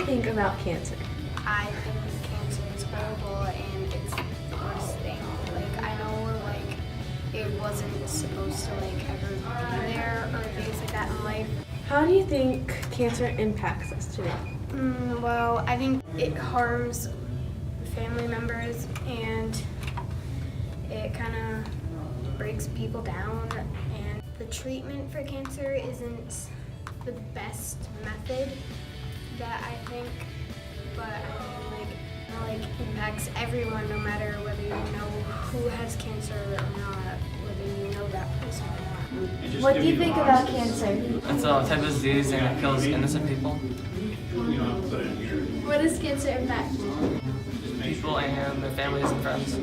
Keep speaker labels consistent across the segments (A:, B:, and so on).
A: think about cancer?
B: I think cancer is horrible and it's the worst thing. Like, I know, like, it wasn't supposed to, like, ever be there or things like that in life.
A: How do you think cancer impacts us today?
B: Well, I think it harms family members and it kind of breaks people down. And the treatment for cancer isn't the best method that I think, but I mean, like impacts everyone no matter whether you know who has cancer or not, whether you know that person or not.
A: What do you think about cancer?
C: It's a type of disease and it kills innocent people.
A: What does cancer impact?
C: People and their families and friends.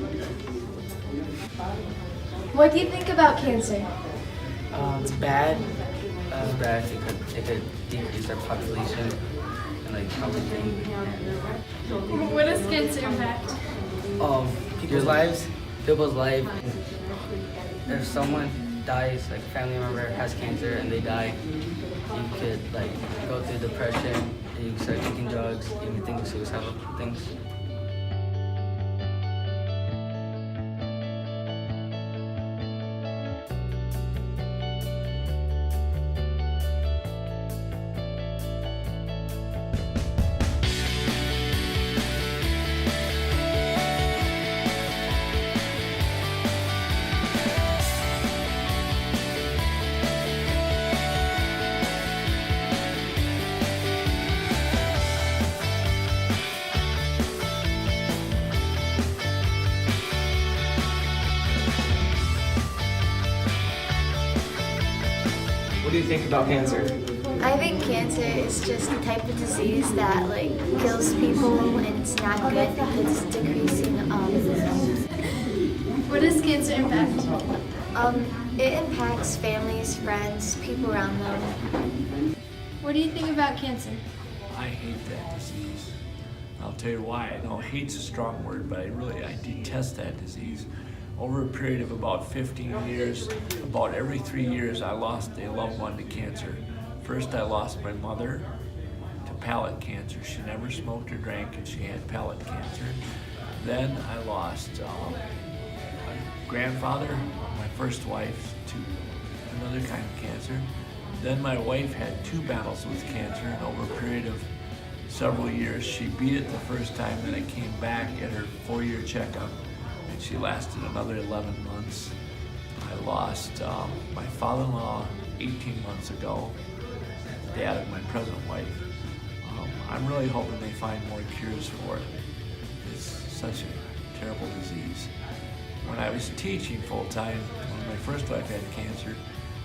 A: What do you think about cancer?
C: It's bad. It's bad. It could decrease our population and like everything.
A: What does cancer impact?
C: People's lives. People's life. If someone dies, like a family member has cancer and they die, you could like go through depression, you can start taking drugs, even think of suicidal things.
D: What do you think about cancer?
E: I think cancer is just a type of disease that like kills people and it's not good because it's decreasing.
A: What does cancer impact?
E: It impacts families, friends, people around them.
A: What do you think about cancer?
F: I hate that disease. I'll tell you why. I know hate's a strong word, but I detest that disease. Over a period of about 15 years, about every 3 years, I lost a loved one to cancer. First, I lost my mother to palate cancer. She never smoked or drank, and she had palate cancer. Then I lost my grandfather, my first wife, to another kind of cancer. Then my wife had 2 battles with cancer, and over a period of several years, she beat it the first time. Then I came back at her 4-year checkup, and she lasted another 11 months. I lost my father-in-law 18 months ago, the dad of my present wife. I'm really hoping they find more cures for it. It's such a terrible disease. When I was teaching full-time, when my first wife had cancer,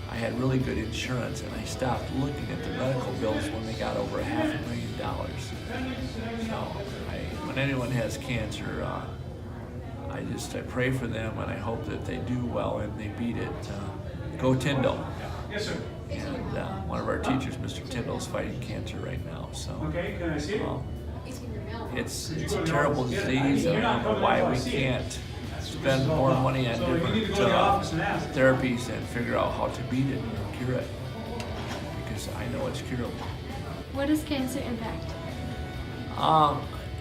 F: I had really good insurance, and I stopped looking at the medical bills when they got over $500,000. So when anyone has cancer, I pray for them, and I hope that they do well and they beat it. Go Tyndall.
G: Yes, sir.
F: And one of our teachers, Mr. Tyndall, is fighting cancer right now. So
G: Okay, can I see it?
F: it's a terrible disease, and I don't know why we can't spend more money on
G: So you need to
F: different
G: go to the office and ask.
F: therapies and figure out how to beat it and cure it, because I know it's curable.
A: What does cancer impact?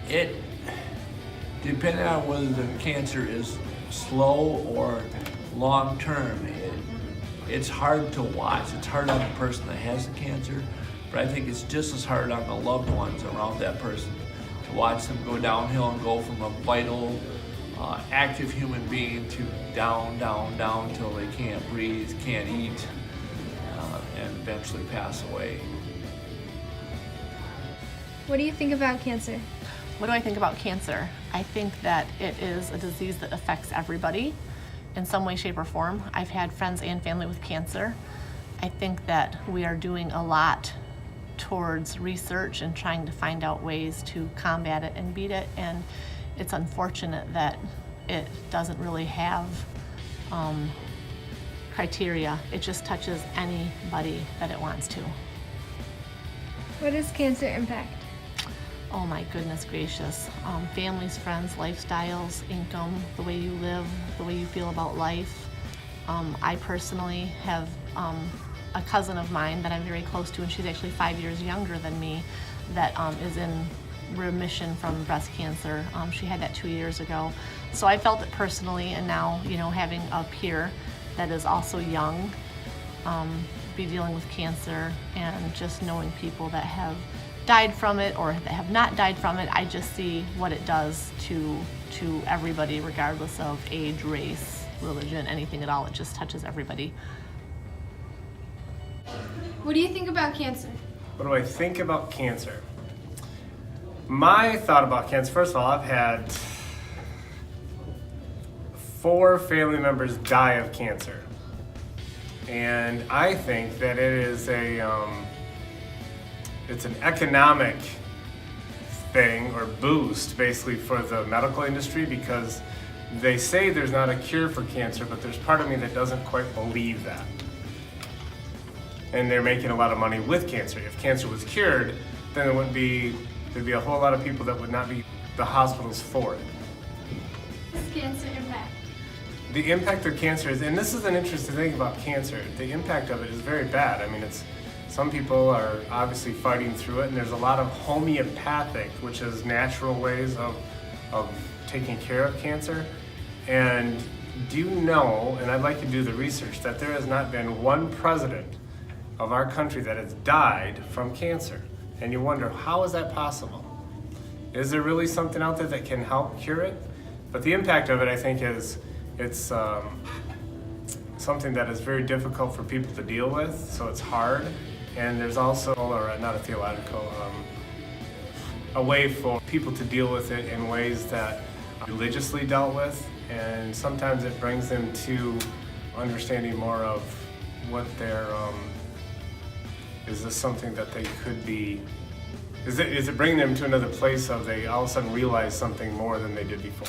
F: It, depending on whether the cancer is slow or long-term, it's hard to watch. It's hard on the person that has the cancer, but I think it's just as hard on the loved ones around that person to watch them go downhill and go from a vital, active human being to down, down, down till they can't breathe, can't eat, and eventually pass away.
A: What do you think about cancer?
H: What do I think about cancer? I think that it is a disease that affects everybody in some way, shape, or form. I've had friends and family with cancer. I think that we are doing a lot towards research and trying to find out ways to combat it and beat it, and it's unfortunate that it doesn't really have criteria. It just touches anybody that it wants to.
A: What does cancer impact?
H: Oh my goodness gracious. Families, friends, lifestyles, income, the way you live, the way you feel about life. I personally have a cousin of mine that I'm very close to, and she's actually 5 years younger than me, that is in remission from breast cancer. She had that 2 years ago. So I felt it personally, and now, having a peer that is also young, be dealing with cancer, and just knowing people that have died from it or that have not died from it, I just see what it does to everybody, regardless of age, race, religion, anything at all. It just touches everybody.
A: What do you think about cancer?
I: What do I think about cancer? My thought about cancer, first of all, I've had 4 family members die of cancer. And I think that it is it's an economic thing or boost basically for the medical industry, because they say there's not a cure for cancer, but there's part of me that doesn't quite believe that. And they're making a lot of money with cancer. If cancer was cured, then there'd be a whole lot of people that would not be the hospitals for it.
A: What does cancer impact?
I: The impact of cancer is, and this is an interesting thing about cancer, the impact of it is very bad. I mean, some people are obviously fighting through it, and there's a lot of homeopathic, which is natural ways of taking care of cancer. And do you know, and I'd like to do the research, that there has not been one president of our country that has died from cancer. And you wonder, how is that possible? Is there really something out there that can help cure it? But the impact of it, I think, is it's something that is very difficult for people to deal with, so it's hard. And there's also, or not a theological, a way for people to deal with it in ways that religiously dealt with, and sometimes it brings them to understanding more of what their, is this something that they could be, is it bringing them to another place of they all of a sudden realize something more than they did before?